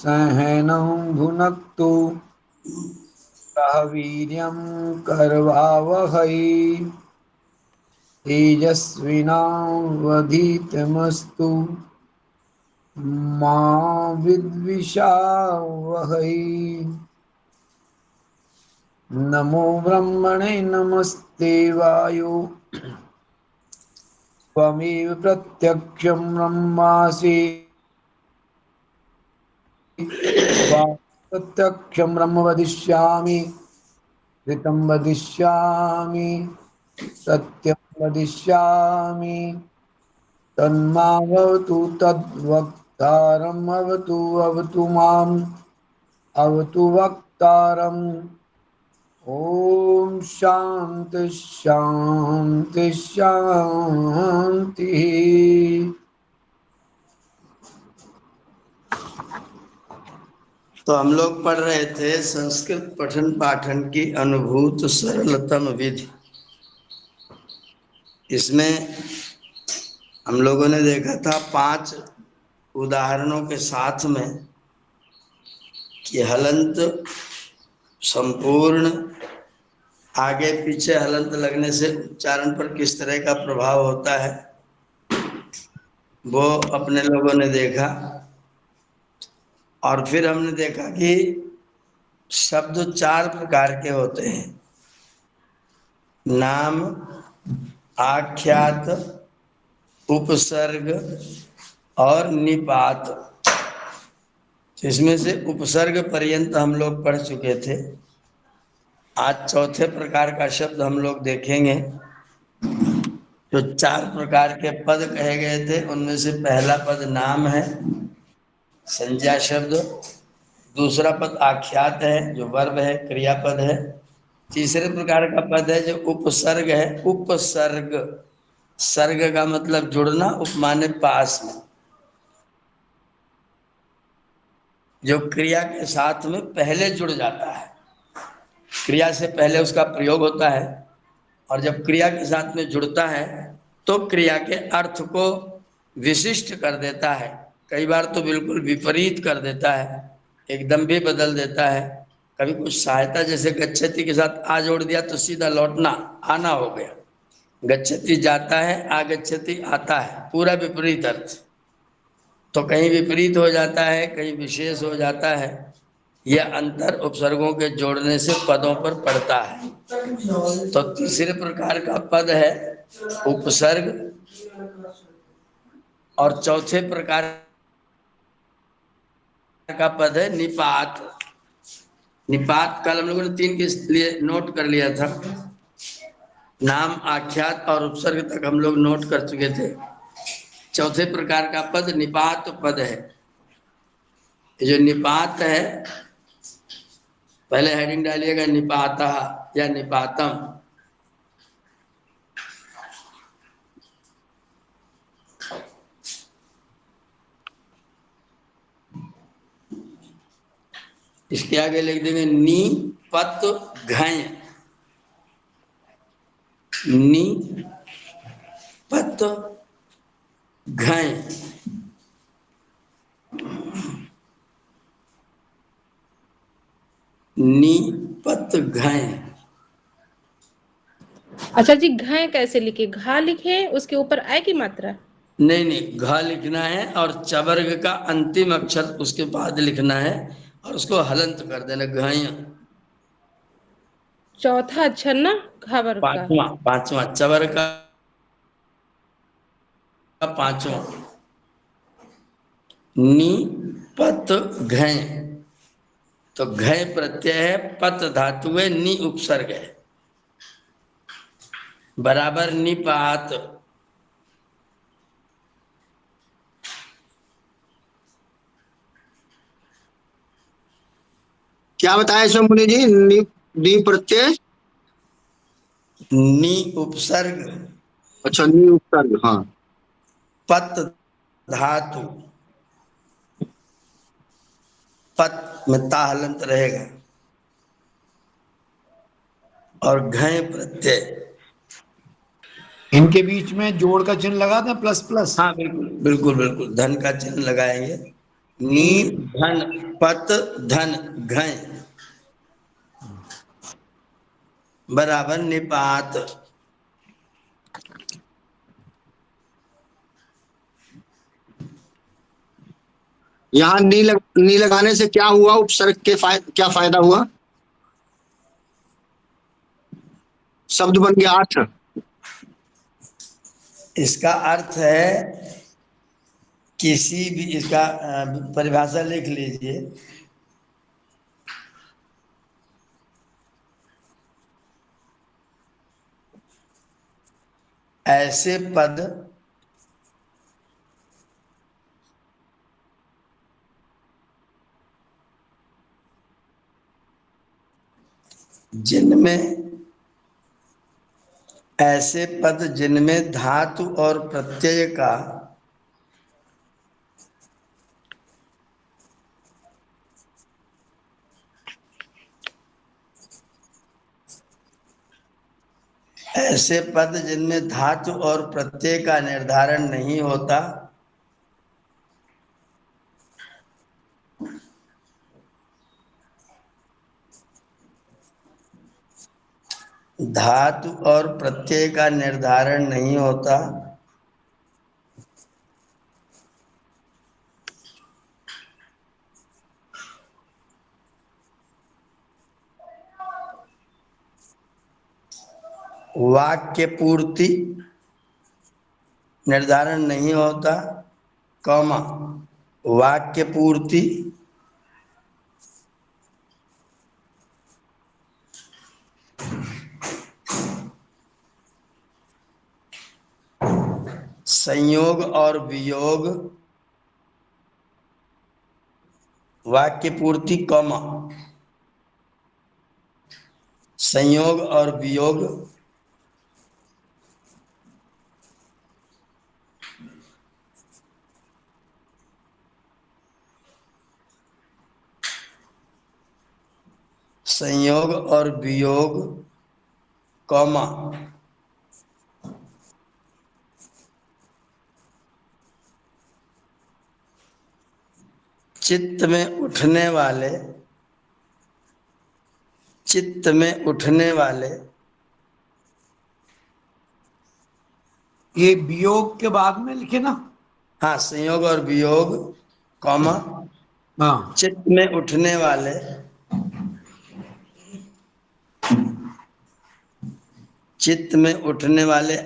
सहनौ भुनक्तु सह वीर्यं करवावहै तेजस्विनावधीतमस्तु मा विद्विषावहै। नमो ब्रह्मणे नमस्ते वायो त्वमेव प्रत्यक्षं ब्रह्मासि प्रत्यक्षं ब्रह्म वदिष्यामि ऋतं वदिष्यामि सत्यं वदिष्यामि तन्मावतु तद्वक्तारम् अवतु माम् अवतु वक्तारम्। ओम शांति शांति शांति। तो हम लोग पढ़ रहे थे संस्कृत पठन पाठन की अनुभूत सरलतम विधि। इसमें हम लोगों ने देखा था 5 उदाहरणों के साथ में कि हलंत संपूर्ण आगे पीछे हलंत लगने से उच्चारण पर किस तरह का प्रभाव होता है वो अपने लोगों ने देखा। और फिर हमने देखा कि शब्द 4 प्रकार के होते हैं, नाम, आख्यात, उपसर्ग और निपात। इसमें से उपसर्ग पर्यंत हम लोग पढ़ चुके थे। आज चौथे प्रकार का शब्द हम लोग देखेंगे। जो 4 प्रकार के पद कहे गए थे उनमें से पहला पद नाम है, संज्ञा शब्द। दूसरा पद आख्यात है जो वर्ब है, क्रियापद है। तीसरे प्रकार का पद है जो उपसर्ग है, उपसर्ग। सर्ग का मतलब जुड़ना, उपमाने पास में, जो क्रिया के साथ में पहले जुड़ जाता है। क्रिया से पहले उसका प्रयोग होता है और जब क्रिया के साथ में जुड़ता है तो क्रिया के अर्थ को विशिष्ट कर देता है। कई बार तो बिल्कुल विपरीत कर देता है, एकदम भी बदल देता है। कभी कुछ सहायता जैसे गच्छति के साथ आ जोड़ दिया तो सीधा लौटना, आना हो गया। गच्छति जाता है, आगच्छति आता है, पूरा विपरीत अर्थ। तो कहीं विपरीत हो जाता है, कहीं विशेष हो जाता है। यह अंतर उपसर्गों के जोड़ने से पदों पर पड़ता है। तो तीसरे प्रकार का पद है उपसर्ग और चौथे प्रकार का पद है निपात। निपात कल हम लोगों ने 3 के लिए नोट कर लिया था। नाम, आख्यात और उपसर्ग तक हम लोग नोट कर चुके थे। चौथे प्रकार का पद निपात पद है। जो निपात है, पहले हेडिंग डालिएगा निपाता या निपातम। इसके आगे लिख देंगे नी पत घय। नी पत घय। नी पत घय। अच्छा जी, घय कैसे लिखे? घा लिखे, उसके ऊपर आय की मात्रा? नहीं नहीं, घ लिखना है और चवर्ग का अंतिम अक्षर उसके बाद लिखना है और उसको हलंत कर देना, घय। चौथा अक्षर ना घा वर्ग का? पांचवा चवर्ग का पांचवा। नी पत घय। तो घय प्रत्यय है, पत धातु है, नी उपसर्ग है, बराबर निपात। क्या बताया इसमें मुनि जी? नी प्रत्यय, नी उपसर्ग, अच्छा नी उपसर्ग, हाँ। पत धातु, पत में ता हलंत रहेगा, और घय प्रत्यय। इनके बीच में जोड़ का चिन्ह लगा था, प्लस प्लस। हाँ बिल्कुल बिल्कुल बिल्कुल, धन का चिन्ह लगाएंगे। नी धन पत धन घय बराबर निपात। यहाँ नी लगाने से क्या हुआ? उपसर्ग के क्या फायदा हुआ? शब्द बन गया अर्थ। इसका अर्थ है किसी भी, इसका परिभाषा लिख लीजिए। ऐसे पद जिनमें धातु और प्रत्यय का ऐसे पद जिनमें धातु और प्रत्यय का निर्धारण नहीं होता, धातु और प्रत्यय का निर्धारण नहीं होता, वाक्य पूर्ति निर्धारण नहीं होता, कॉमा वाक्य पूर्ति संयोग और वियोग, वाक्य पूर्ति कॉमा संयोग और वियोग संयोग और वियोग कॉमा चित्त में उठने वाले ये वियोग के बाद में लिखे ना। हाँ, संयोग और वियोग कॉमा हाँ, चित्त में उठने वाले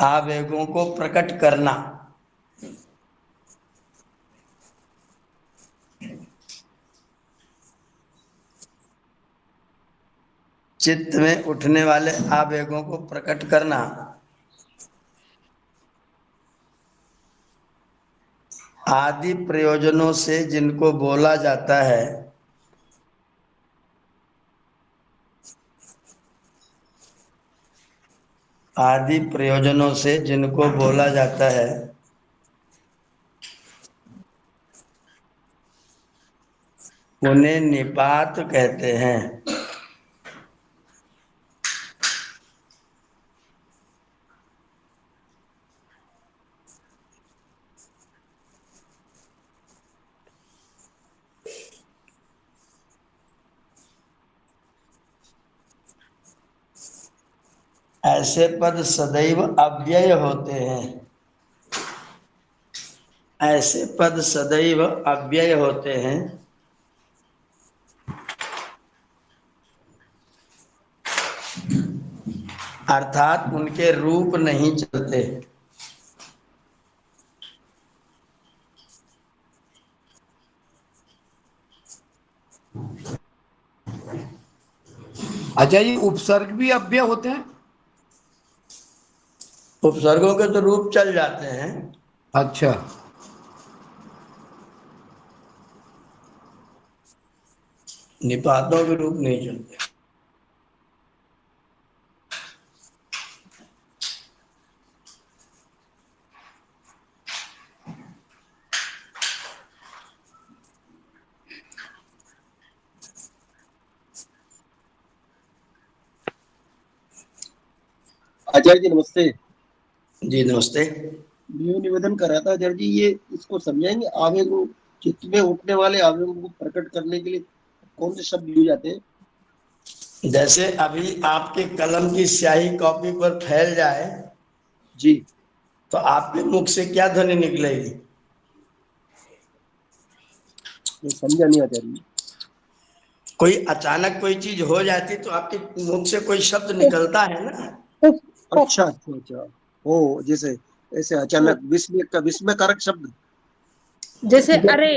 आवेगों को प्रकट करना। चित्त में उठने वाले आवेगों को प्रकट करना आदि प्रयोजनों से जिनको बोला जाता है, आदि प्रयोजनों से जिनको बोला जाता है, उन्हें निपात कहते हैं। ऐसे पद सदैव अव्यय होते हैं। ऐसे पद सदैव अव्यय होते हैं, अर्थात उनके रूप नहीं चलते। अच्छा, ये उपसर्ग भी अव्यय होते हैं? उपसर्गों के तो रूप चल जाते हैं, अच्छा। निपातों के रूप नहीं चलते। आचार्य जी नमस्ते। जी नमस्ते। मैं ये निवेदन कर रहा था आचार्य जी, ये इसको समझाएंगे, आवेगों, चित्त में उठने वाले आवेगों को प्रकट करने के लिए कौन से शब्द यूज आते हैं? जैसे अभी आपके कलम की स्याही कॉपी पर फैल जाए जी, तो आपके मुख से क्या ध्वनि निकलेगी? मैं समझा नहीं आचार्य जी। कोई अचानक कोई चीज हो जाती तो आपके मुख से कोई शब्द निकलता है ना। अच्छा अच्छा अच्छा, ओ जैसे ऐसे अचानक विस्मय कारक शब्द। जैसे अरे,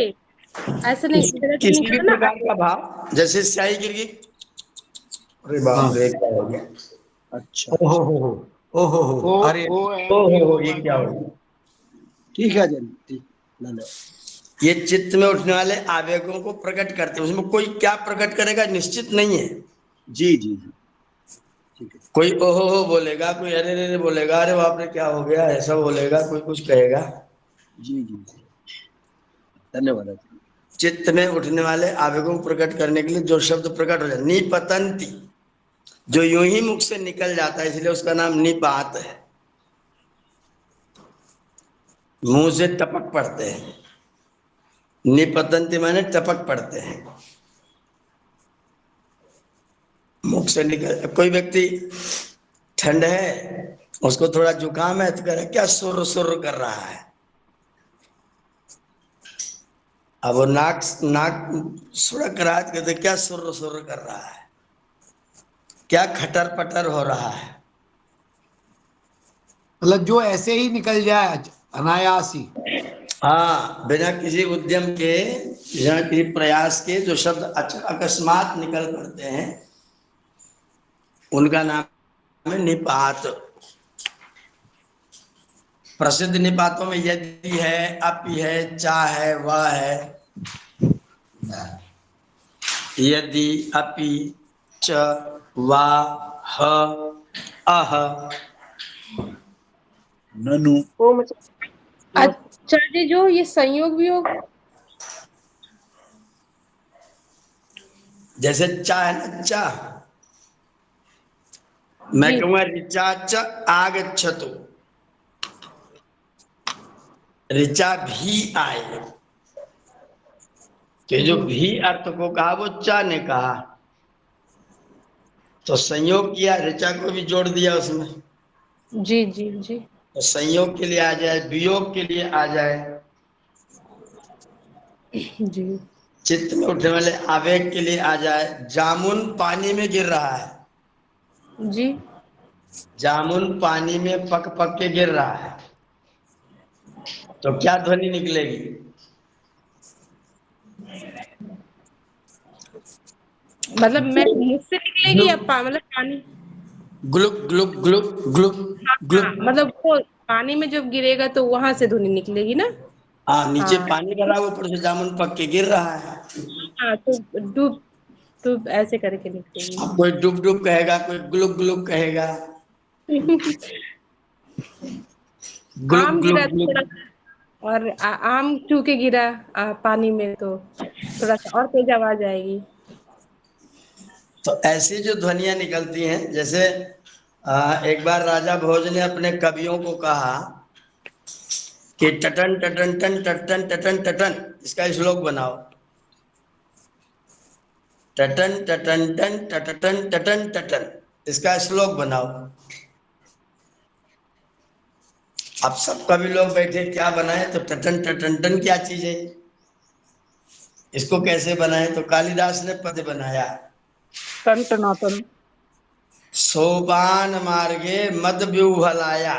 ऐसे नहीं डायरेक्ट किसी भी निकला ना प्रकार अरे। का भाव, जैसे स्याही गिर गई, अरे हाँ। बाप रे क्या हो गया, अच्छा ओ अच्छा, हो अरे ओ हो ये क्या हो गया। ठीक है आचार्य जी, ठीक, धन्यवाद। ये चित्त में उठने वाले आवेगों को प्रकट करते हैं, उसमें कोई क्या प्रकट करेगा निश्चित नहीं है। जी जी जी, ठीक है। कोई ओहो हो बोलेगा, कोई अरे रे रे बोलेगा, अरे बाप रे क्या हो गया, ऐसा बोलेगा, कोई कुछ कहेगा। जी जी जी, धन्यवाद आचार्य जी। चित्त में उठने वाले आवेगों को प्रकट करने के लिए जो शब्द प्रकट हो जाए, निपतंती, जो यूं ही मुख से निकल जाता है, इसलिए उसका नाम निपात है। मुंह से टपक पड़ते हैं, निपतंती माने टपक पड़ते हैं, मुख से निकल। कोई व्यक्ति ठंड है, उसको थोड़ा जुकाम है तो कह रहा है क्या सुर सुर कर रहा है। अब वो नाक नाक सुड़क रहा है तो कहते क्या सुर सुर कर रहा है, क्या खटर पटर हो रहा है। मतलब जो ऐसे ही निकल जाए अनायास ही। हाँ, बिना किसी उद्यम के, बिना किसी प्रयास के जो शब्द अकस्मात निकल पड़ते हैं उनका नाम है निपात। प्रसिद्ध निपातों में यदि है, अपि है, चा है, वह है। यदि, अपि, च, वा, ह, अह। ननु। वो मतलब आचार्य जो ये संयोग वियोग। जैसे चा है ना, चा, मैं जी कहूंगा ऋचा च आगच्छतु, ऋचा भी आए, तो जो जी भी अर्थ को कहा वो चा ने कहा, तो संयोग किया, ऋचा को भी जोड़ दिया उसमें, जी जी जी तो संयोग के लिए आ जाए, वियोग के लिए आ जाए। जी चित्त में उठने वाले आवेग के लिए आ जाए। जामुन पानी में गिर रहा है, जी। जामुन पानी में पक पक के गिर रहा है, तो क्या ध्वनि निकलेगी? मतलब मैं मुझसे निकलेगी या ग्लुक मतलब पानी। ग्लुक ग्लुक ग्लुक ग्लुक हाँ, ग्लुक। मतलब वो पानी में जब गिरेगा तो वहां से ध्वनि निकलेगी ना। हाँ, नीचे हाँ पानी भरा, ऊपर से जामुन पक के गिर रहा है। हाँ, तो डूब डूब ऐसे करके निकलेगी। अब कोई डुब डुब कहेगा, कोई ग्लुक ग्लुक कहेगा, ग्लुक आम ग्लुक गिरा तो ग्लुक। थोड़ा सा, और आम छू के गिरा पानी में तो थोड़ा सा और तेज आवाज आएगी। तो ऐसी जो ध्वनियां निकलती हैं, जैसे एक बार राजा भोज ने अपने कवियों को कहा कि टटन टटन टन टटन टटन टटन, इसका श्लोक बनाओ। टटन टटन टन टटन टटन टटन, इसका श्लोक बनाओ। अब सब कवि लोग बैठे क्या बनाए, तो टटन टटन टन क्या चीज है, इसको कैसे बनाए, तो कालिदास ने पद बनाया। टन टनाटन। सोपान मार्गे मद व्यूहलाया।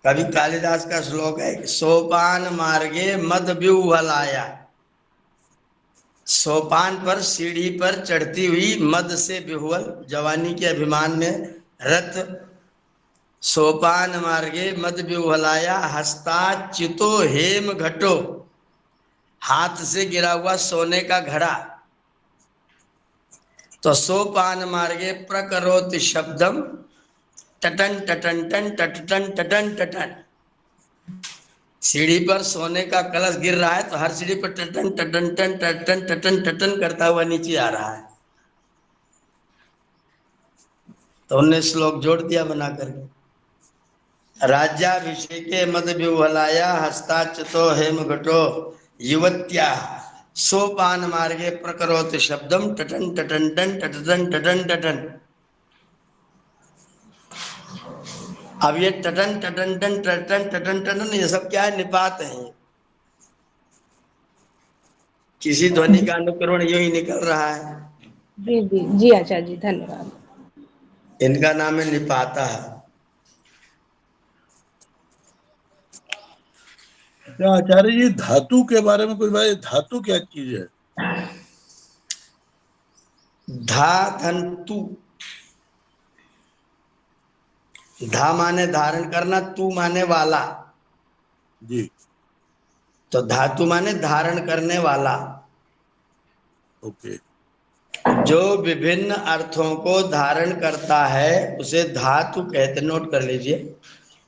कवि कालिदास का श्लोक है, सोपान मार्गे मद व्यूहलाया। सोपान पर, सीढ़ी पर चढ़ती हुई मद से विह्वल, जवानी के अभिमान में रत, सोपान मार्गे मद व्यूहलाया, हस्ताच्युतो हेम घटो, हाथ से गिरा हुआ सोने का घड़ा। तो सोपान मार्गे प्रकरोति शब्दम टटन टटन टन टटन टटन टटन। सीढ़ी पर सोने का कलश गिर रहा है, तो हर सीढ़ी पर टटन टटन टन टटन टटन टटन करता हुआ नीचे आ रहा है। तो उनने श्लोक जोड़ दिया बना करके। राज्याभिषेके मद विह्वलाया हस्ताच्युतो हेम घटो युवत्या सोपान मार्गे प्रकरोत शब्दम टटन टटन टन टटन टटन टटन। अब ये टटन टटन टन टटन टटन टटन ये सब क्या है? निपात है। किसी ध्वनि का अनुकरण यूं ही निकल रहा है। जी जी जी आचार्य जी, धन्यवाद। इनका नाम है निपाता है। क्या आचार्य जी धातु के बारे में कुछ बताइए, धातु क्या चीज है? धा धंतु। धा माने धारण करना, तू माने वाला। जी। तो धातु माने धारण करने वाला। ओके। जो विभिन्न अर्थों को धारण करता है उसे धातु कहते। नोट कर लीजिए,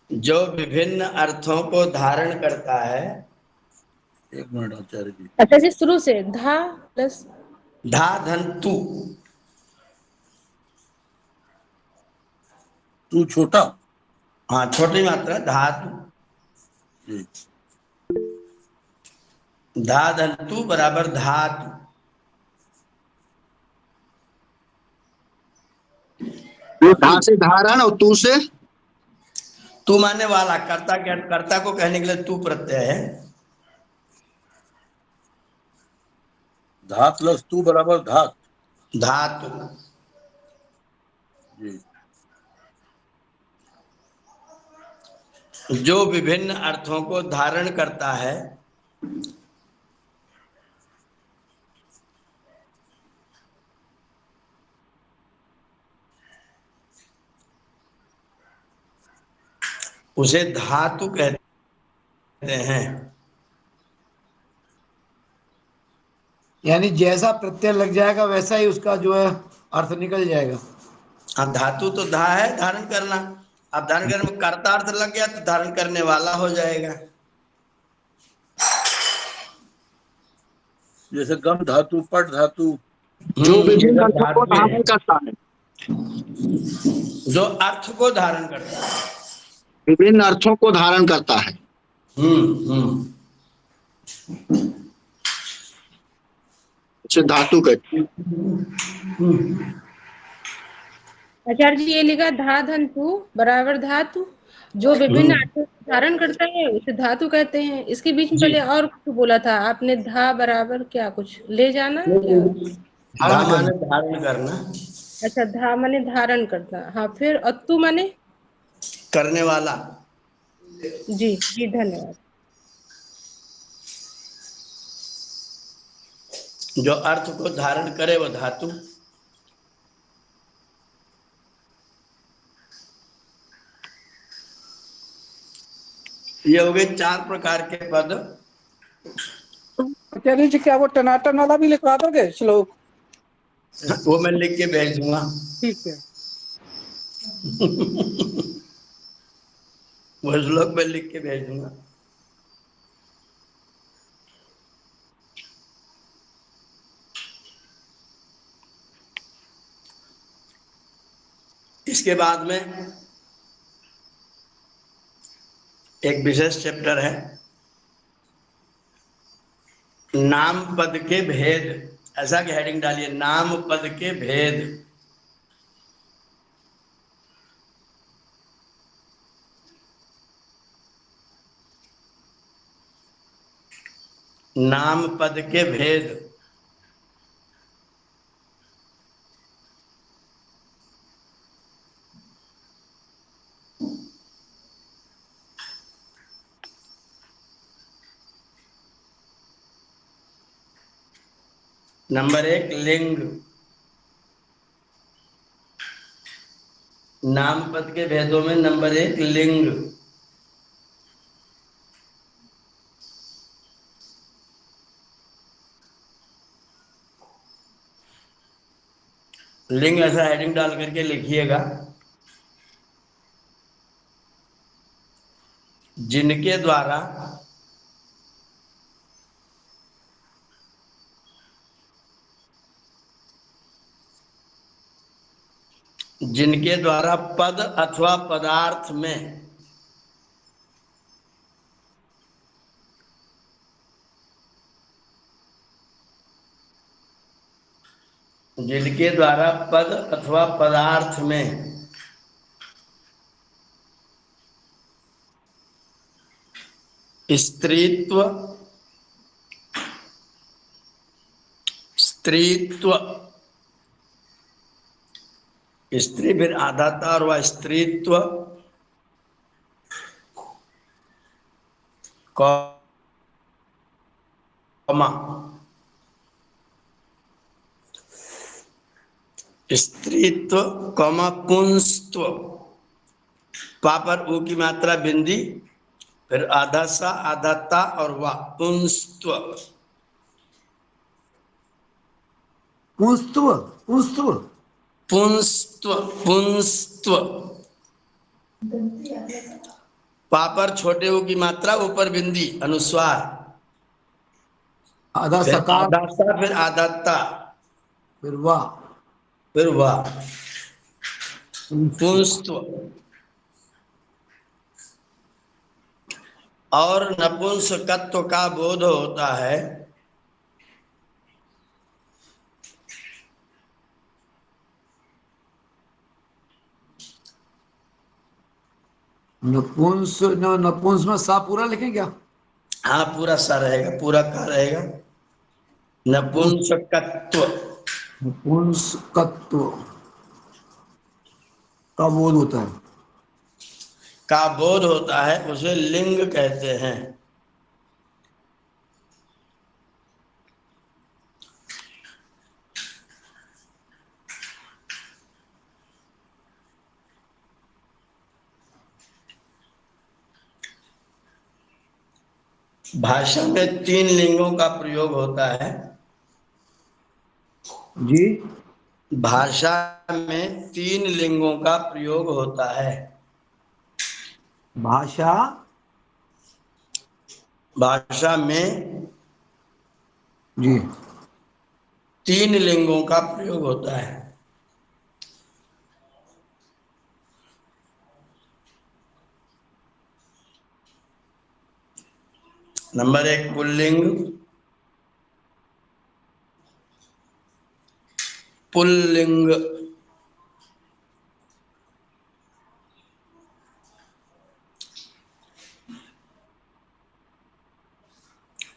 जो विभिन्न अर्थों को धारण करता है। एक मिनट आचार्य जी। अच्छा जी, शुरू से धा प्लस धा धंतु। तू छोटा। हाँ, छोटी मात्रा धातु। जी। धा धंतु बराबर धातु। वो धा से धारण और तू से तू माने वाला, कर्ता के कर्ता को कहने के लिए तू प्रत्यय है। धा प्लस तू बराबर धात। धातु। जी। जो विभिन्न अर्थों को धारण करता है उसे धातु कहते हैं। यानी जैसा प्रत्यय लग जाएगा वैसा ही उसका जो है अर्थ निकल जाएगा। अब धातु तो धा है, धारण करना। अब धारण करने में कर्ता अर्थ लग गया तो धारण करने वाला हो जाएगा। जैसे गम धातु, पट धातु। जो ये विभिन्न सब अर्थों को धातुएं धारण हैं करता है। जो अर्थ को धारण करता है। विभिन्न अर्थों को धारण करता है। हम्म। उसे धातु कहते हैं। आचार्य जी ये लिखा धा धंतु बराबर धातु, जो विभिन्न अर्थों को धारण करता है उसे धातु कहते हैं। इसके बीच में जी। पहले और कुछ बोला था आपने, धा बराबर क्या, कुछ ले जाना क्या? धा धारण माने करना। धारण करना, अच्छा, धा माने धारण करना। हाँ, फिर अत्तु माने? करने वाला। जी जी धन्यवाद। जो अर्थ को धारण करे वो धातु। ये हो गए 4 प्रकार के पद। आचार्य जी क्या वो टनाटन वाला भी लिखवा दोगे श्लोक? वो मैं लिख के भेज दूंगा। ठीक है। वो श्लोक मैं लिख के भेज दूंगा। इसके बाद में एक विशेष चैप्टर है, नाम पद के भेद। ऐसा कि हेडिंग डालिए, नाम पद के भेद। नाम पद के भेद। नंबर 1 लिंग। नाम पद के भेदों में नंबर 1 लिंग। लिंग ऐसा हेडिंग डाल करके लिखिएगा, जिनके द्वारा जिनके द्वारा पद अथवा पदार्थ में जिनके द्वारा पद अथवा पदार्थ में स्त्रीत्व स्त्रीत्व स्त्री फिर आधाता और वह स्त्रीत्व कौमा स्त्रीत्व कौमा पुंस्त्व पा पर ऊ की मात्रा बिंदी फिर आधा सा आधा ता और वाह पुंस्त्व पुंस्त्व पुंस्त्व पुंस्त्व पुंस्त्व पा पर छोटे ऊ की मात्रा ऊपर बिंदी अनुस्वार आधा फिर सकार आधा सा फिर आधा ता फिर वाह फिर वाह पुंस्त्व। और नपुंसकत्व का बोध होता है नपुंस में सा पूरा लिखें क्या? हाँ पूरा सा रहेगा, पूरा का रहेगा। नपुंसकत्व नपुंसकत्व का बोध होता है। का बोध होता है उसे लिंग कहते हैं। भाषा में 3 लिंगों का प्रयोग होता है। जी भाषा में 3 लिंगों का प्रयोग होता है। भाषा भाषा में जी 3 लिंगों का प्रयोग होता है। Number 1 pulling, pulling.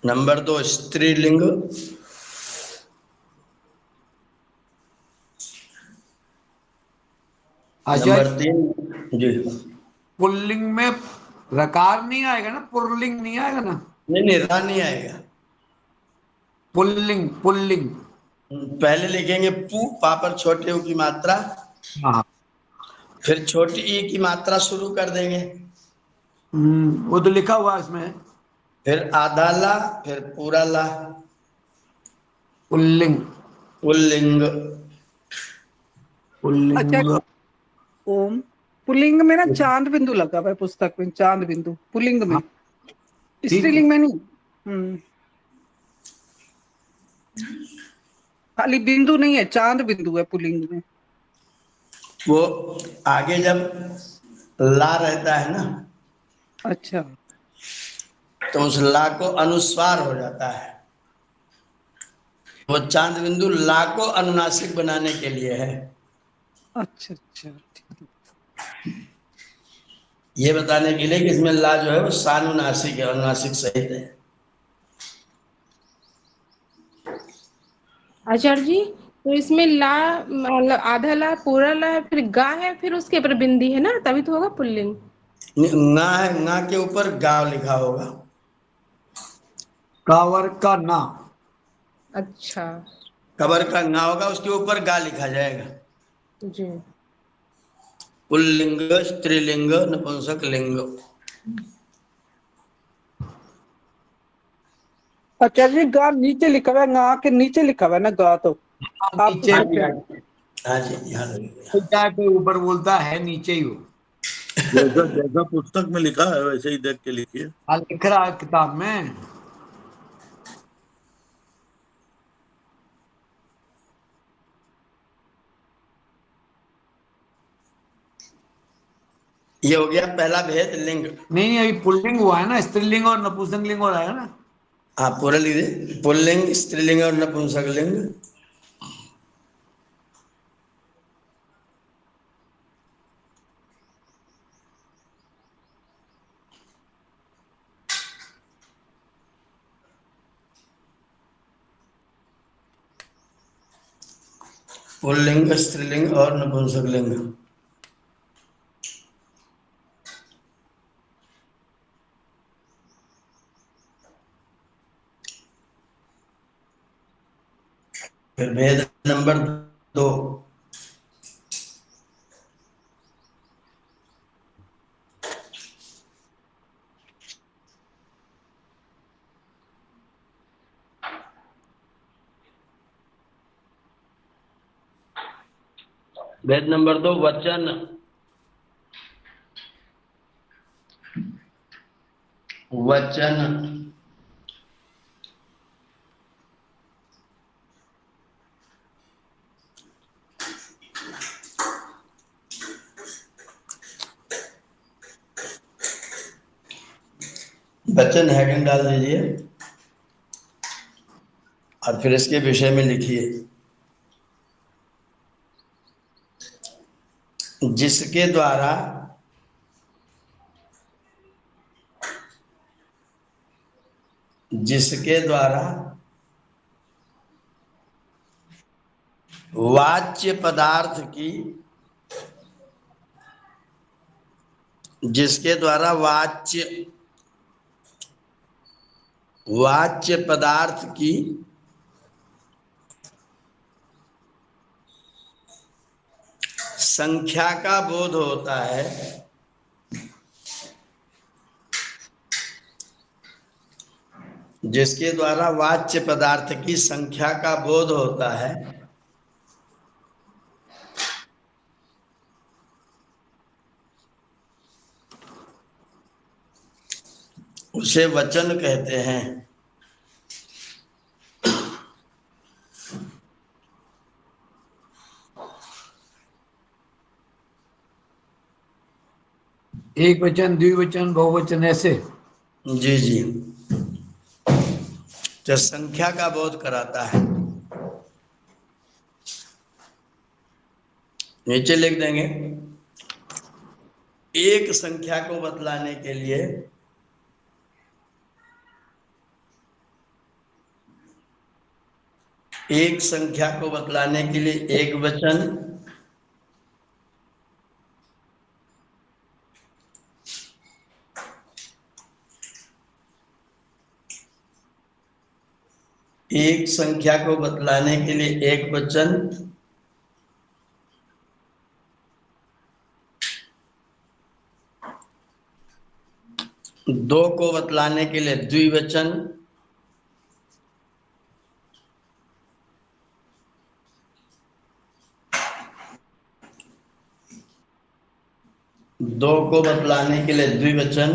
नंबर 2 स्त्रीलिंग, अच्छा। नंबर 3 जी पुल्लिंग में रकार नहीं आएगा ना, पुल्लिंग नहीं आएगा ना? नहीं रा नहीं आएगा। पुल्लिंग पुल्लिंग पहले लिखेंगे पू, पा पर छोटे ऊ की मात्रा, हाँ फिर छोटी ई की मात्रा शुरू कर देंगे, वो तो लिखा हुआ है इसमें। फिर आधा ला, फिर पूरा ला, पुल्लिंग पुल्लिंग। अच्छा पुल्लिंग ओम पुल्लिंग में ना चांद बिंदु लगा हुआ है पुस्तक में, चांद बिंदु पुल्लिंग में, हाँ ठीक है। स्त्रीलिंग में नहीं। खाली बिंदु नहीं है, चांद बिंदु है पुल्लिंग में। वो आगे जब ला रहता है ना अच्छा तो उस ला को अनुस्वार हो जाता है। वो चांद बिंदु ला को अनुनासिक बनाने के लिए है। अच्छा अच्छा ठीक है। ये बताने के लिए कि इसमें ला जो है वो सानुनासिक है, अनुनासिक सहित है। आचार्य जी, तो इसमें ला मतलब आधा ला पूरा ला है, फिर गा है, फिर उसके ऊपर बिंदी है ना, तभी तो होगा पुल्लिंग। ङा है, ङा के ऊपर गाव लिखा होगा। कावर का ना अच्छा कबर का ङा होगा, उसके ऊपर गा लिखा जाएगा। जी। पुल्लिंग, स्त्रीलिंग, नपुंसक लिंग। अच्छा जी, गा नीचे लिखा हुआ है, गा के नीचे लिखा हुआ है ना गा, तो आप नीचे हाँ पुस्तक जी, में। हाँ जी, हाँ जी, यहाँ लगेगा। बोलता है, कोई ऊपर बोलता है नीचे ही हो। जैसा जैसा पुस्तक में लिखा है वैसे ही देख के लिखिए। हाँ लिख रहा है किताब में। ये हो गया पहला भेद लिंग। नहीं, अभी पुल्लिंग हुआ है ना, स्त्रीलिंग और नपुंसकलिंग हो रहा है ना। हाँ पूरा लिख दे, पुल्लिंग, स्त्रीलिंग और नपुंसकलिंग। पुल्लिंग, स्त्रीलिंग और नपुंसकलिंग। फिर भेद नंबर 2। भेद नंबर 2, वचन। वचन। वचन हेडिंग डाल दीजिए और फिर इसके विषय में लिखिए। जिसके द्वारा जिसके द्वारा वाच्य पदार्थ की जिसके द्वारा वाच्य पदार्थ की संख्या का बोध होता है, जिसके द्वारा वाच्य पदार्थ की संख्या का बोध होता है, उसे वचन कहते हैं। एक वचन, द्विवचन, बहुवचन, ऐसे। जी जी, जो संख्या का बोध कराता है। नीचे लिख देंगे, एक संख्या को बतलाने के लिए एक संख्या को बतलाने के लिए एक वचन, एक संख्या को बतलाने के लिए एक वचन, दो को बतलाने के लिए द्विवचन, दो को बतलाने के लिए द्विवचन,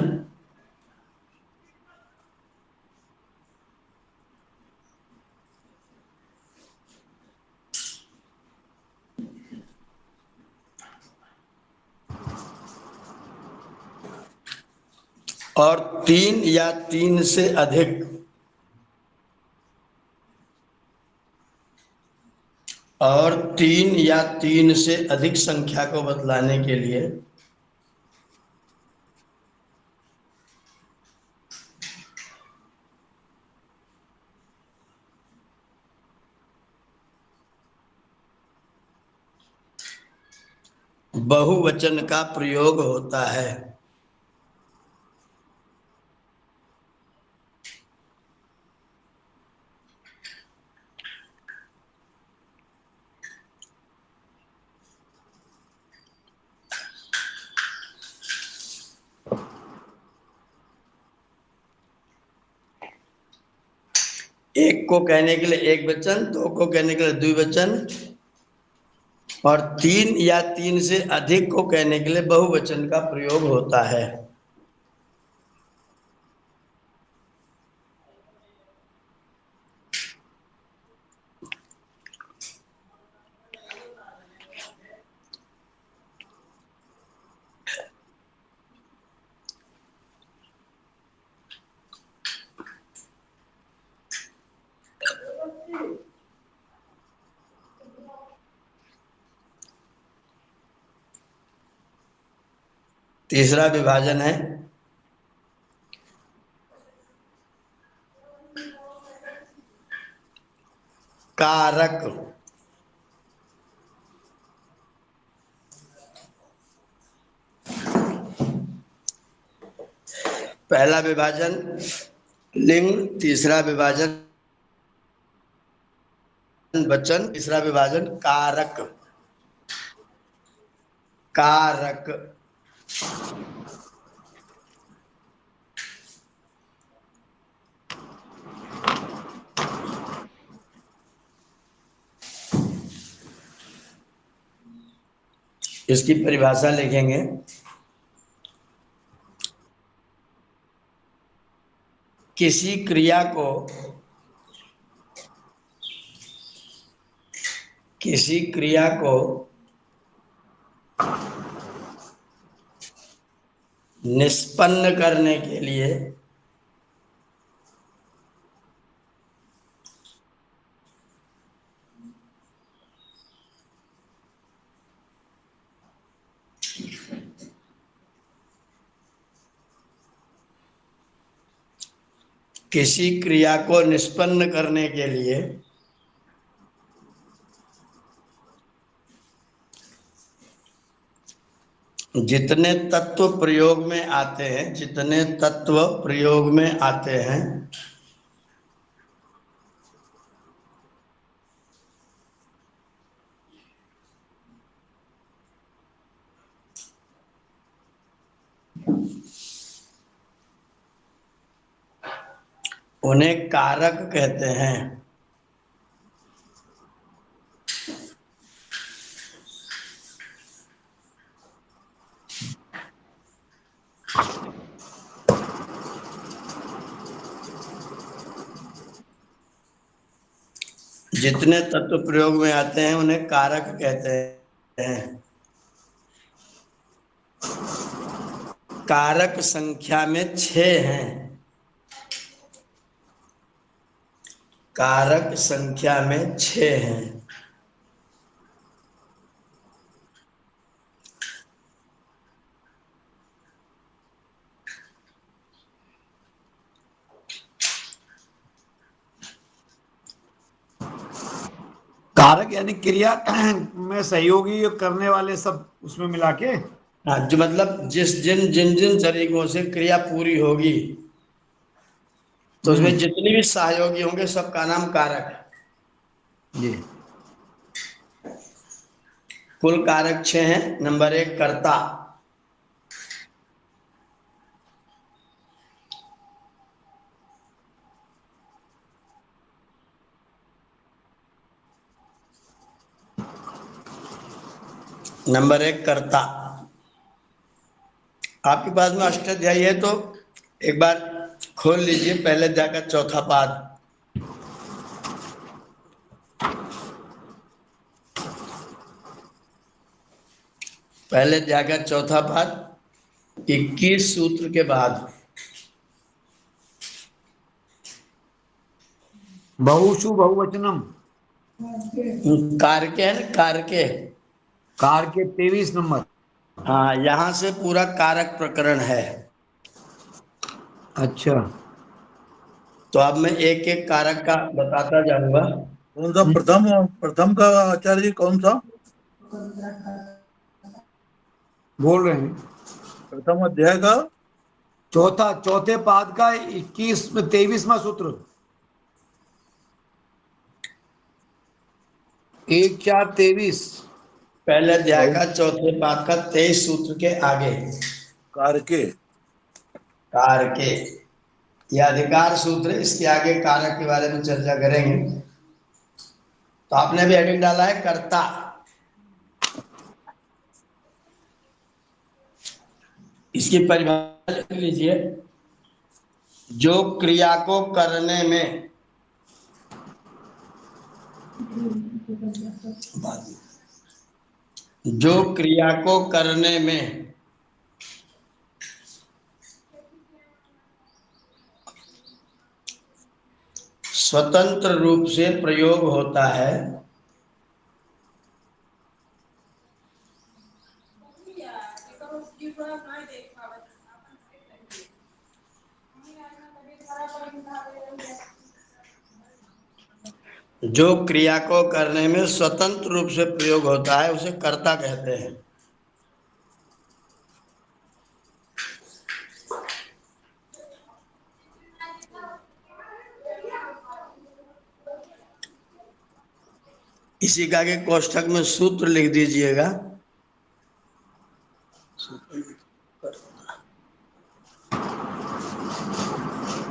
और तीन या तीन से अधिक, और तीन या तीन से अधिक संख्या को बतलाने के लिए बहुवचन का प्रयोग होता है। एक को कहने के लिए एक वचन, दो को कहने के लिए द्विवचन, और तीन या तीन से अधिक को कहने के लिए बहुवचन का प्रयोग होता है। तीसरा विभाजन है कारक। पहला विभाजन लिंग, तीसरा विभाजन वचन, तीसरा विभाजन कारक। कारक इसकी परिभाषा लिखेंगे। किसी क्रिया को निष्पन्न करने के लिए जितने तत्व प्रयोग में आते हैं उन्हें कारक कहते हैं। जितने तत्व प्रयोग में आते हैं उन्हें कारक कहते हैं। कारक संख्या में 6 हैं। कारक संख्या में 6 हैं। कारक यानी क्रिया में सहयोगी करने वाले सब उसमें मिला के। हाँ, जो मतलब जिन जिन तरीकों से क्रिया पूरी होगी तो उसमें जितनी भी सहयोगी होंगे सबका नाम कारक है। जी। कुल कारक 6 हैं। नंबर 1 कर्ता, नंबर 1 कर्ता। आपके पास में अष्टाध्यायी है तो एक बार खोल लीजिए पहले अध्याय का चौथा पाद। पहले अध्याय का चौथा पाद 21 सूत्र के बाद। बहुषु बहुवचनम कारके है ना, कारके। कार के 23 नंबर। हाँ, यहां से पूरा कारक प्रकरण है। अच्छा, तो अब मैं एक एक कारक का बताता जाऊंगा। कौन सा प्रथम का आचार्य जी, कौन सा बोल रहे हैं? प्रथम अध्याय का? चौथे पाद का 23वां सूत्र। 1-4-23। पहले अध्याय का चौथे पाद का 23 सूत्र के आगे कारके। कारके, यह अधिकार सूत्र है। इसके आगे कारक के बारे में चर्चा करेंगे। तो आपने भी हेडिंग डाला है कर्ता। इसकी परिभाषा लिख लीजिए। जो क्रिया को करने में स्वतंत्र रूप से प्रयोग होता है जो क्रिया को करने में स्वतंत्र रूप से प्रयोग होता है उसे कर्ता कहते हैं। इसी का के कोष्ठक में सूत्र लिख दीजिएगा।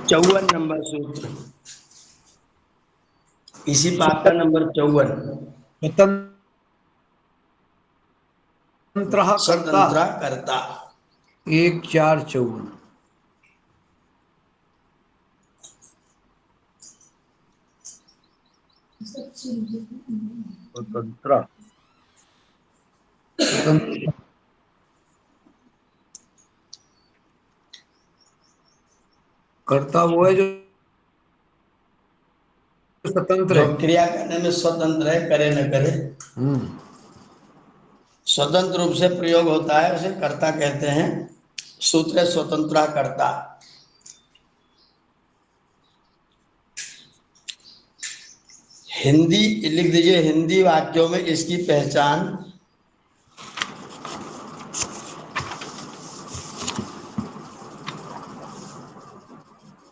54 नंबर सूत्र, इसी पाठ का नंबर 54। स्वतंत्र कर्ता, स्वतंत्र कर्ता। 1454। स्वतंत्र। स्वतंत्र कर्ता वो है जो स्वतंत्र जो है। क्रिया करने में स्वतंत्र है, करे न करे, स्वतंत्र रूप से प्रयोग होता है उसे कर्ता कहते हैं। सूत्र स्वतंत्र कर्ता। हिंदी लिख दीजिए, हिंदी वाक्यों में इसकी पहचान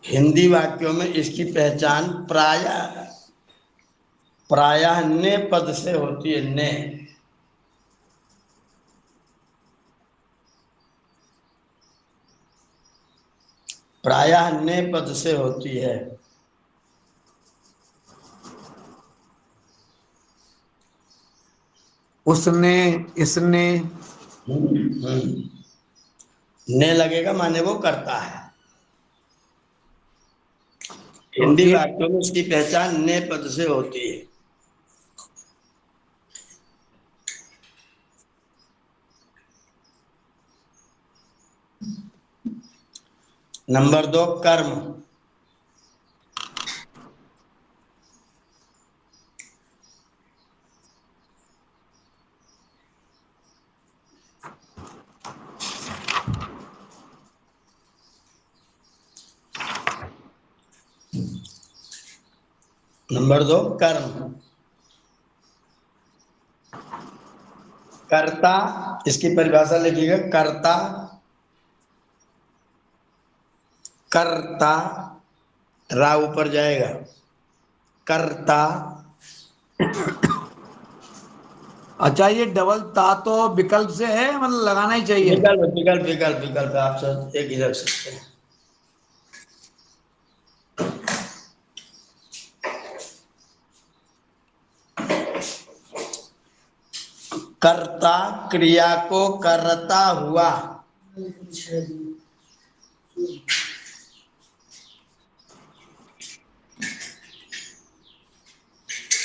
हिंदी वाक्यों में इसकी पहचान प्रायः ने पद से होती है। ने, प्रायः ने पद से होती है। उसने, इसने, ने लगेगा माने वो करता है। तो हिंदी एक वाक्यों में उसकी पहचान ने पद से होती है। नंबर 2, कर्म। नंबर 2, कर्म। कर्ता, इसकी परिभाषा लिखिएगा। कर्ता, कर्ता, रा ऊपर जाएगा, कर्ता। अच्छा, ये डबल ता तो विकल्प से है, मतलब लगाना ही चाहिए। विकल्प विकल्प विकल्प विकल्प आप सब एक ही रख सकते हैं। कर्ता क्रिया को करता हुआ,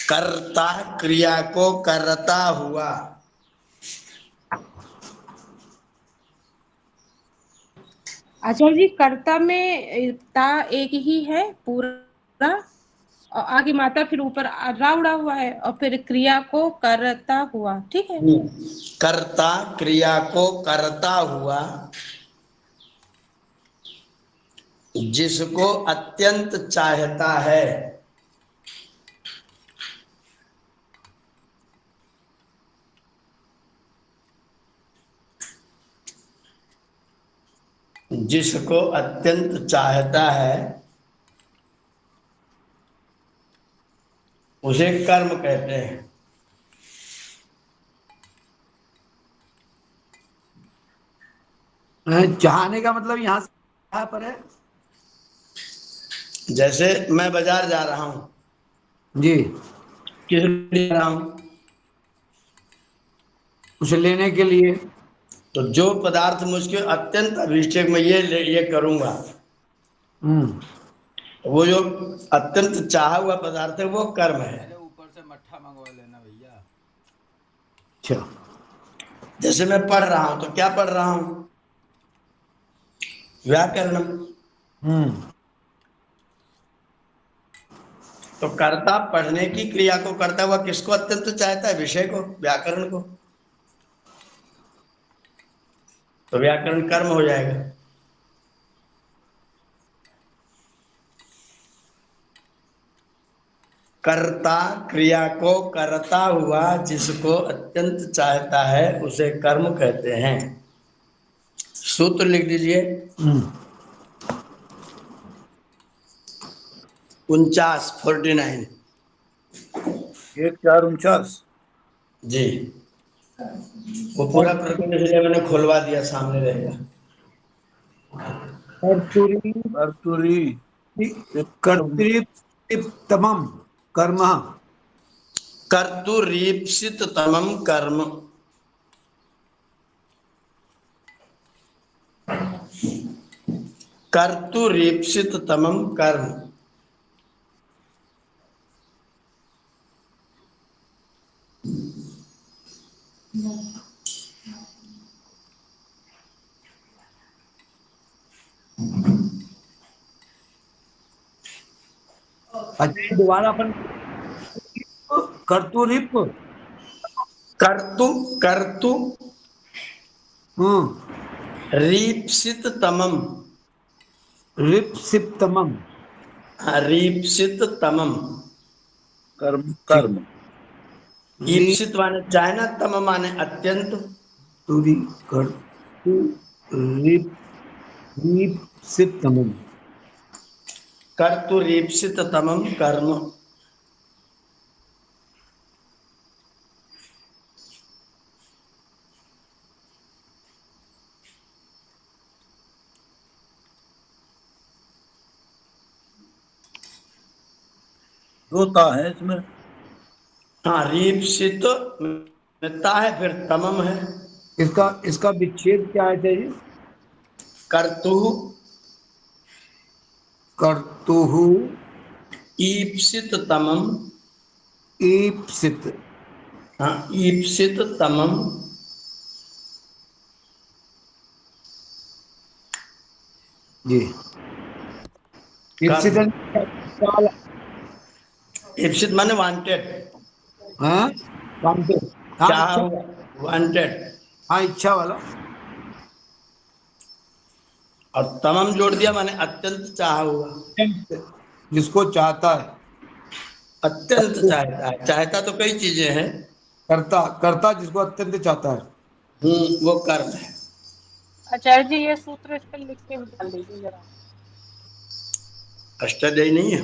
कर्ता क्रिया को करता हुआ। आचार्य जी, कर्ता में ता एक ही है पूरा, और आगे माता, फिर ऊपर रा उड़ा हुआ है, और फिर क्रिया को करता हुआ। ठीक है। कर्ता क्रिया को करता हुआ, जिसको अत्यंत चाहता है। जिसको अत्यंत चाहता है उसे कर्म कहते हैं। चाहने का मतलब यहाँ से यहाँ पर है। जैसे मैं बाजार जा रहा हूं, जी, किस लिए जा रहा हूं? उसे लेने के लिए। तो जो पदार्थ मुझके अत्यंत अभिष्ट है, मैं ये करूंगा, वो जो अत्यंत चाहा हुआ पदार्थ है वो कर्म है। ऊपर से मट्ठा मंगवा लेना भैया। अच्छा, जैसे मैं पढ़ रहा हूं, तो क्या पढ़ रहा हूं? व्याकरण। तो कर्ता पढ़ने की क्रिया को करता हुआ किसको अत्यंत चाहता है? विषय को, व्याकरण को। तो व्याकरण कर्म हो जाएगा। कर्ता क्रिया को करता हुआ जिसको अत्यंत चाहता है उसे कर्म कहते हैं। सूत्र लिख दीजिए। 49 1 4 49। जी, वो पूरा प्रकरण इसलिए मैंने खुलवा दिया, सामने रहेगा। कर्तुरी कर्तृत्वमम कर्म कर्तुरीप्सित तमम कर्म। कर्तुरीप्सित तमम कर्म। अच्छा दोबारा अपन कर्तुरिप कर्तु कर्तु हम्म रीप्सित तमम। रिप्सिप्तमम रीप्सित तमम। कर्म ठीक कर्म। ईप्सित माने चाहना, तम माने अत्यंत। तुरी कर्तु रिप रिप्सिप्तमम कर्तुरीप्सित तमम कर्म। दो ता है इसमें। हाँ, रीप्सित मिता है, फिर तमम है। इसका इसका विच्छेद क्या है चाहिए? कर्तु कर्तुः ईप्सित तमम। ईप्सित हाँ, ईप्सित तमम। जी ईप्सित ईप्सित माने वांटेड, हाँ वांटेड हाँ चाहा इच्छा हुआ, वांटेड। हाँ इच्छा वाला और तमम जोड़ दिया माने अत्यंत चाहा हुआ। जिसको चाहता है। अत्यंत चाहता है। चाहता तो कई चीजें हैं। करता करता जिसको अत्यंत चाहता है। वो कर्म है। आचार्य जी ये सूत्र इस पर लिख के भी डाल दीजिए जरा। अष्टाध्यायी नहीं है।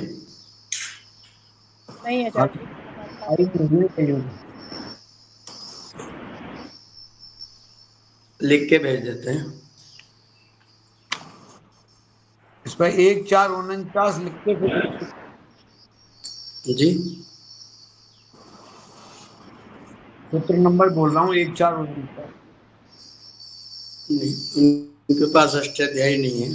नहीं आचार्य जी हमारे पास है। लिख के भेज देते हैं। इस पर 1 4 49 लिख के फिर जी, सूत्र नंबर बोल रहा हूँ 1 4 49। नहीं, उनके पास अष्टाध्यायी नहीं है।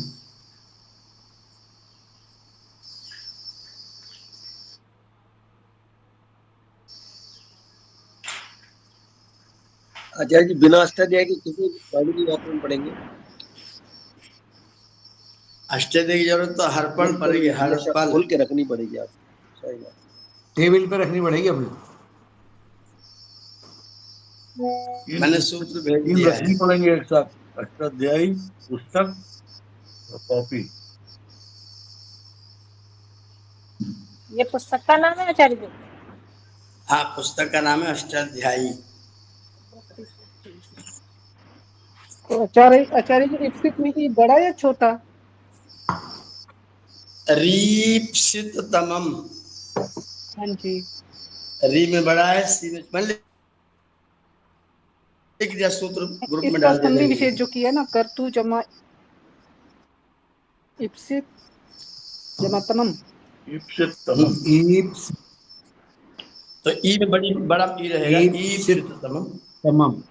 आचार्य जी बिना अष्टाध्याय के किसी वाणी की व्याकरण पढ़ेंगे? अष्टाध्यायी की जरूरत तो हर पल पड़ेगी, हर हमेशा पल। खोल के रखनी पड़ेगी आप। सही बात। टेबल पे रखनी पड़ेगी अपने। मैंने सूत्र भेज तीन दिया है। रखनी पड़ेंगे एक साथ, अष्टाध्यायी, पुस्तक और कॉपी। ये पुस्तक का नाम है आचार्य जी? हाँ, पुस्तक का नाम है अष्टाध्यायी। तो आचार्य जी ईप्सित में कि बड़ा या छोटा? रीप्सित तमम। हाँ जी। री में बड़ा है, सी में मैंने लिख दिया, सूत्र ग्रुप में इसका डाल संधि देंगे। विशेष जो किया ना, कर्तु जमा ईप्सित जमा तमम। ईप्सित तमम। ईप्स तो ई में बड़ा ई रहेगा, ईप्सित ईप्सित तमम। तमम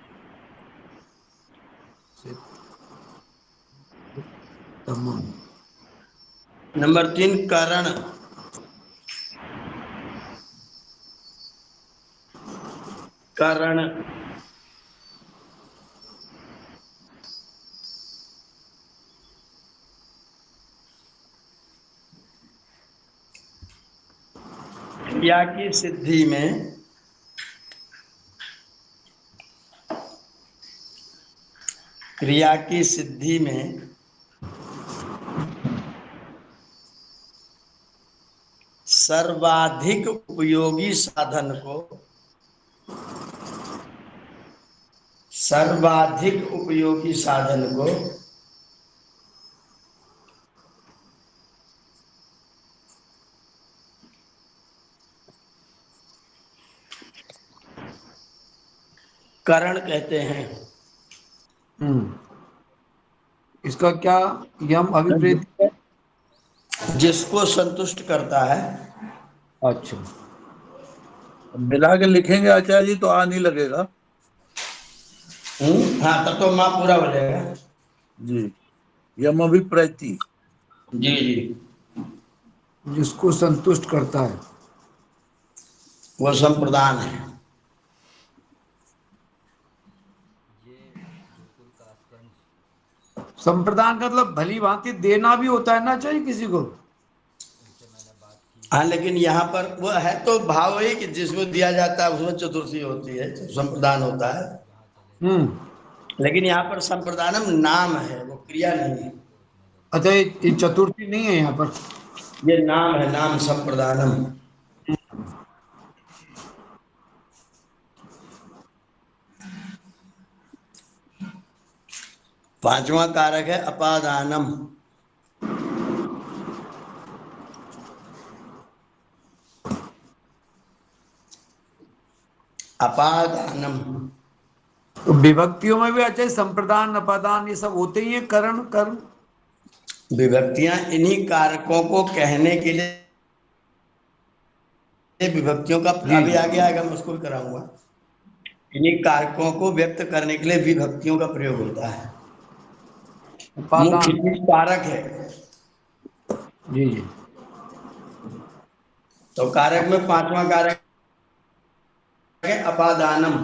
तमम। नंबर 3 कारण। कारण क्रिया की सिद्धि में क्रिया की सिद्धि में सर्वाधिक उपयोगी साधन को करण कहते हैं। इसका क्या यम अभिप्रेत है? जिसको संतुष्ट करता है। अच्छा, मिला के लिखेंगे आचार्य जी तो आ नहीं लगेगा। हाँ, तब तो माँ पूरा हो जाएगा। जी, यम अभिप्रैति। जी जी, जिसको संतुष्ट करता है वो संप्रदान है। ये गुरुकुल का स्कंज, संप्रदान का मतलब भली भांति देना भी होता है ना, चाहिए किसी को। इनसे मैंने बात की। हाँ, लेकिन यहाँ पर वो है तो भाव ही कि जिसको दिया जाता है उसमें चतुर्थी होती है, संप्रदान होता है। यहाँ चले लेकिन यहाँ पर संप्रदानम नाम है, वो क्रिया नहीं है। अच्छा, ये चतुर्थी नहीं है यहाँ पर। ये नाम है, नाम संप्रदानम। पांचवा कारक है अपादानम। अपादानम तो विभक्तियों में भी अच्छा संप्रदान अपादान ये सब होते ही है, करण कर्म। विभक्तियां इन्हीं कारकों को कहने के लिए विभक्तियों का अभी आगे आएगा, मैं उसको भी कराऊंगा। इन्हीं कारकों को व्यक्त करने के लिए विभक्तियों का प्रयोग होता है। मुख्य चीज कारक है। जी जी, तो कारक में पांचवा कारक है अपादानम।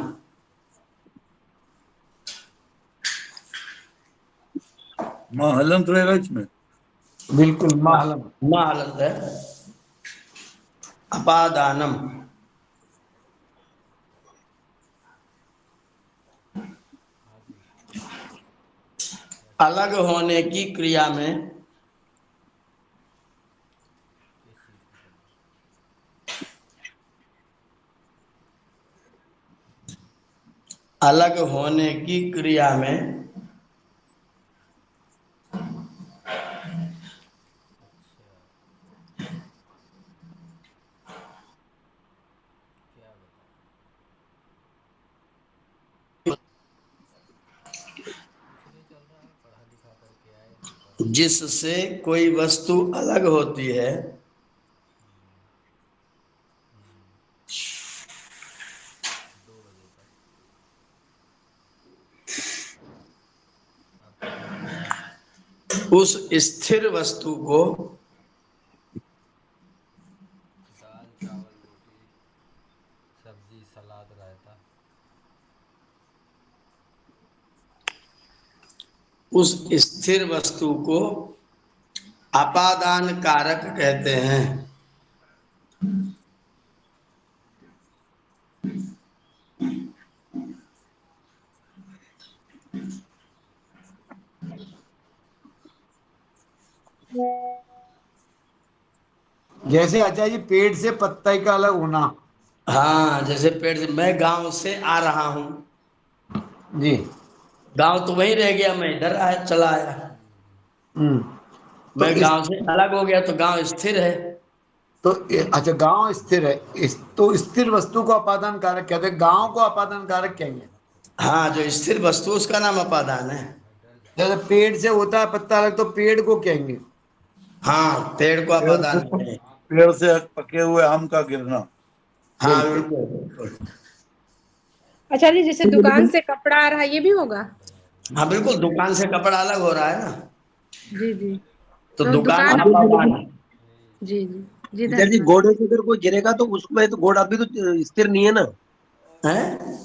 माँ हलंत रहेगा इसमें। बिल्कुल, माहलम। माँ हलंत है। अपादानम अलग होने की क्रिया में अलग होने की क्रिया में क्या बताऊं। कुछ नहीं चल रहा है, पढ़ा लिखा करके आए पेपर। जिससे कोई वस्तु अलग होती है दो बजे तक उस स्थिर वस्तु को दाल चावल रोटी सब्जी सलाद रायता। उस स्थिर वस्तु को अपादान कारक कहते हैं। जैसे आचार्य जी पेड़ से पत्ता का अलग होना। हाँ, जैसे पेड़ से, मैं गांव से आ रहा हूं, जी। गांव तो वहीं रह गया, मैं इधर आया, चला आया। तो मैं गांव से अलग हो गया तो गांव स्थिर है। अच्छा, गांव स्थिर है। तो स्थिर वस्तु को अपादान कारक कहते हैं, गांव को अपादान कारक कहेंगे। हाँ, जो स्थिर वस्तु उसका नाम अपादान है। जैसे पेड़ से होता है पत्ता अलग, तो पेड़ को कहेंगे। हाँ, पेड़ को अपादान है। पेड़ से पके हुए आम का गिरना। हाँ, बिल्कुल। अच्छा जी, जैसे दुकान से कपड़ा आ रहा है ये भी होगा? हाँ, बिल्कुल, दुकान से कपड़ा अलग हो रहा है ना, जी जी, तो तो दुकान दुकान। अपादान है। जी जी जी, इधर जी धन्यवाद। घोड़े से अगर कोई गिरेगा तो उसमें तो घोड़ा भी तो स्थिर नहीं है ना। हैं?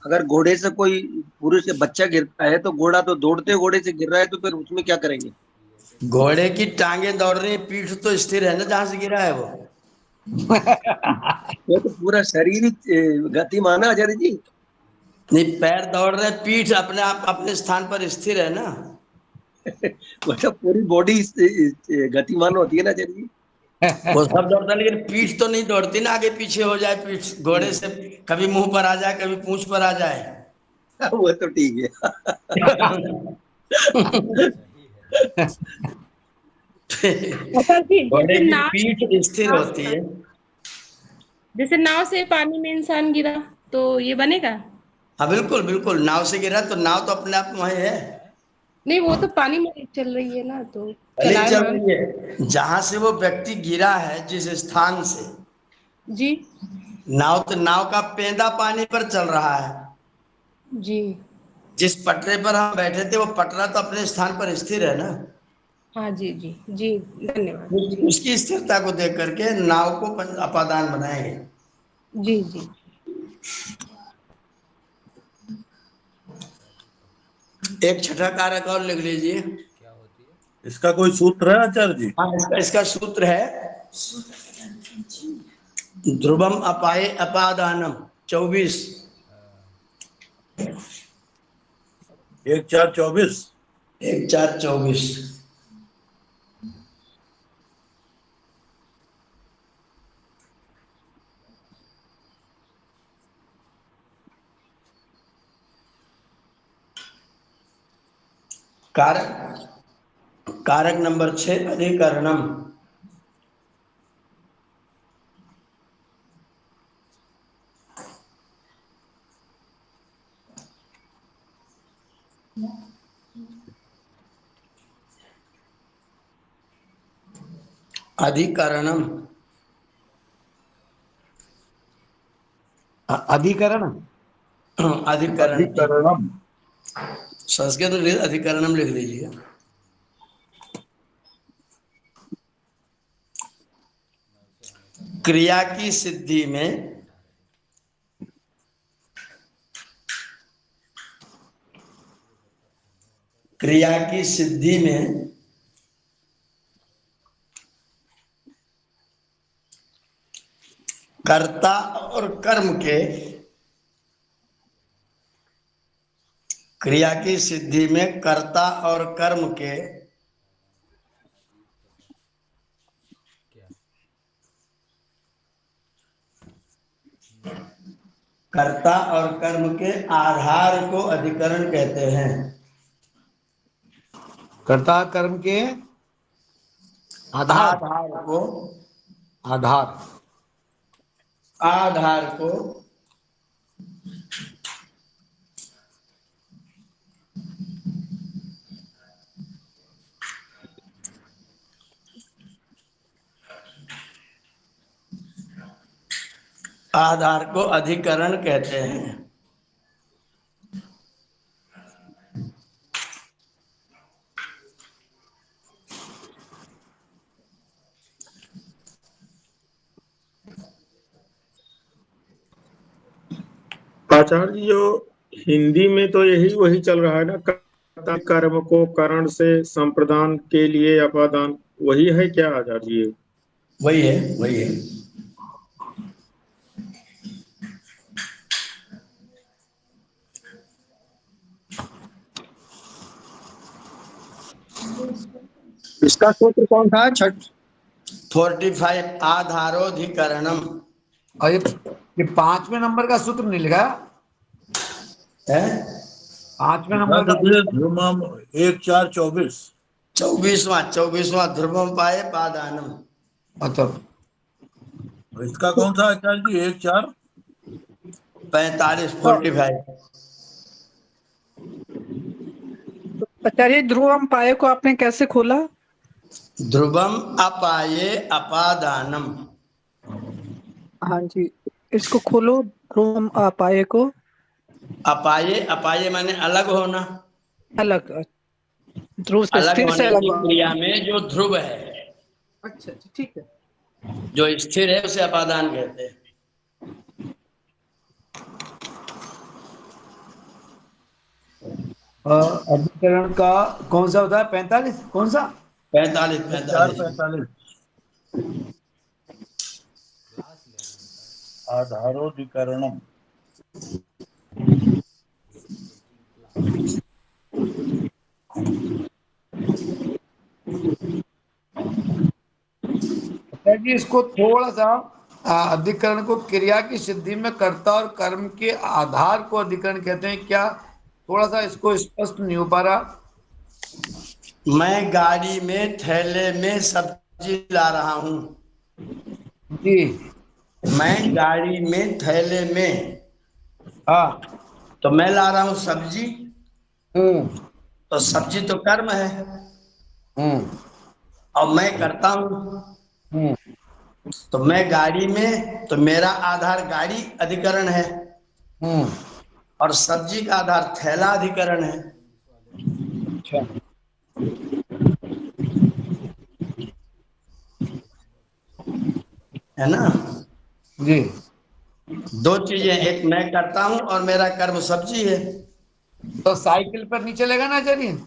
अगर घोड़े से कोई पुरुष या बच्चा गिरता है तो घोड़ा तो दौड़ते घोड़े से गिर रहा है, तो फिर उसमें क्या करेंगे? घोड़े की टांगे दौड़ रही, पीठ तो स्थिर है ना जहां से गिरा है वो। वो तो पूरा शरीर ही गतिमान है आचार्य जी। नहीं, पैर दौड़ रहे, पीठ अपने आप अपने स्थान पर स्थिर है ना। मतलब पूरी बॉडी गतिमान होती है ना आचार्य जी। वो सब दौड़ता है, लेकिन पीठ तो नहीं दौड़ती ना, आगे पीछे हो जाए पीठ घोड़े से, कभी मुंह पर आ जाए, कभी पूंछ पर आ जाए। वो तो ठीक है। अच्छा जी, घोड़े जैसे की नाव पीठ स्थिर होती है। जैसे नाव से पानी में इंसान गिरा तो ये बनेगा? हाँ बिल्कुल बिल्कुल, नाव से गिरा तो नाव तो अपने आप में वही है, नहीं, वो तो पानी में चल रही है ना, तो भले ही चल चलायमान। रही है। जहां से वो व्यक्ति गिरा है, जिस स्थान से, जी नाव का पेंदा पानी पर चल रहा है। जी। जिस पटरे पर हम बैठे थे, वो पटरा तो अपने स्थान पर स्थिर है ना। हाँ जी जी जी, धन्यवाद जी। उसकी स्थिरता को देख करके नाव को अपादान बनाएंगे। जी जी। एक छठा कारक और लिख लीजिए। क्या होती है? इसका कोई सूत्र है आचार्य जी? हाँ, इसका सूत्र है ध्रुवम अपाये अपादानम 24। 1 4 24। 1 4 24। कारक नंबर 6, अधिकरणम। अधिकरणम। अधिकरण। अधिकरण। अधिकरणम। संस्कृत में अधिकरणम लिख लीजिए। क्रिया की सिद्धि में कर्ता और कर्म के, क्रिया की सिद्धि में कर्ता और कर्म के क्या? कर्ता और कर्म के आधार को अधिकरण कहते हैं। कर्ता कर्म के आधार आधार आधार को अधिकरण कहते हैं। आचार्य जी, जो हिंदी में तो यही वही चल रहा है ना, कर्ता कर्म को करण से संप्रदान के लिए अपादान, वही है क्या आचार्य जी? वही है। इसका सूत्र कौन था? छठ 45 आधारोधिकरणम और ये 5वें नंबर का सूत्र नहीं लिखा है। 5वें हाँ, नंबर का देखिए ध्रुवम 1 4 24। 24वां ध्रुवम पाए पादानम। मतलब इसका कौन सा आचार्य जी? 1 4 45 45। आचार्य, ध्रुवम पाए को आपने कैसे खोला? ध्रुवम अपाये अपादानम। हाँ जी, इसको खोलो, ध्रुवम पाए को। अपाये माने अलग होना, अलग, ध्रुव से अलग स्थिर से होने की अलग। क्रिया में जो ध्रुव है, अच्छा अच्छा, ठीक है। जो स्थिर है, उसे अपादान कहते हैं। अधिकरण का कौन सा होता है? 45 कौन सा? 45 4 45। 45। क्लास ले रहे हैं सर। आधारोधिकरणम। जी इसको थोड़ा सा अधिकरण को क्रिया की सिद्धि में कर्ता और कर्म के आधार को अधिकरण कहते हैं क्या? थोड़ा सा इसको स्पष्ट नहीं हो पा रहा। मैं गाड़ी में थैले में सब्जी ला रहा हूं। जी मैं गाड़ी में थैले में, हाँ तो मैं ला रहा हूं सब्जी, तो सब्जी तो कर्म है और मैं करता हूं। तो मैं गाड़ी में, तो मेरा आधार गाड़ी अधिकरण है और सब्जी का आधार थैला अधिकरण है। अच्छा है ना? जी। दो चीजें, एक मैं करता हूं और मेरा कर्म सब्जी है। तो साइकिल पर नहीं चलेगा ना आचार्य?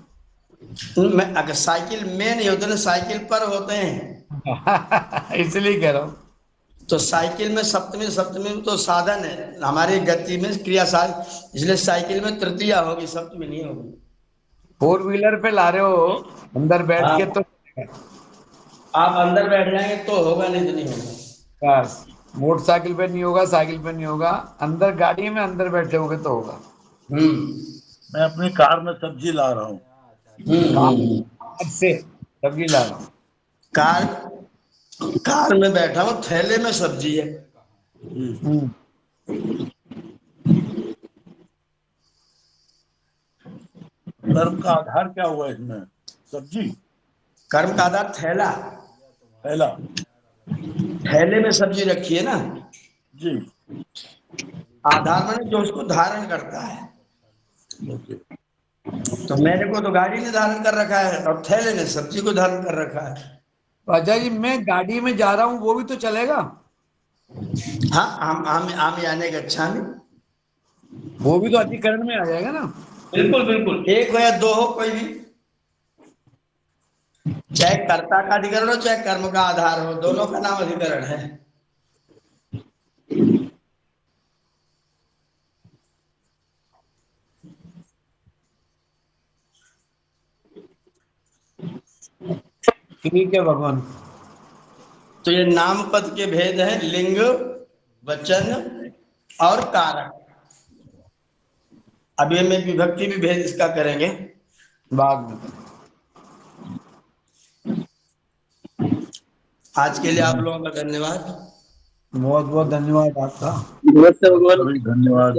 मैं अगर साइकिल में नहीं होते ना, साइकिल पर होते हैं। इसलिए कह रहा हूँ। तो साइकिल में सप्तमी, सप्तमी में तो साधन है, हमारी गति में क्रिया साधन, इसलिए साइकिल में तृतीया होगी, सप्तमी नहीं होगी। 4 व्हीलर पे ला रहे हो अंदर बैठ हाँ। के तो आप अंदर बैठ जाएंगे तो होगा, नहीं तो नहीं होगा। बस, मोटरसाइकिल पे नहीं होगा, साइकिल पे नहीं होगा, अंदर गाड़ी में अंदर बैठे होगे तो होगा। मैं अपनी कार में सब्जी ला रहा हूँ। कार से सब्जी ला रहा हूँ। कार, कार में बैठा हूँ, थैले में सब्जी है। कर्म का आधार क्या हुआ इसमें? सब्जी? कर्म का आधार थैला, पहला थैले में सब्जी रखी है ना। जी। आधार माने जो उसको धारण करता है। ओके। तो मेरे को तो गाड़ी ने धारण कर रखा है और थैले ने सब्जी को धारण कर रखा है। तो अजय जी मैं गाड़ी में जा रहा हूँ वो भी तो चलेगा? हाँ, हम यानी गच्छामि, वो भी तो अधिकरण में आ जाएगा ना? बिल्कुल बिल्कुल, एक हो या दो हो, कोई भी, चाहे कर्ता का अधिकरण हो चाहे कर्म का आधार हो, दोनों का नाम अधिकरण है। ठीक है भगवान। तो ये नाम पद के भेद है, लिंग, वचन और कारक। अभी हम एक विभक्ति भी भेद इसका करेंगे बाद में। आज के लिए आप लोगों का धन्यवाद। बहुत बहुत धन्यवाद आपका। धन्यवाद।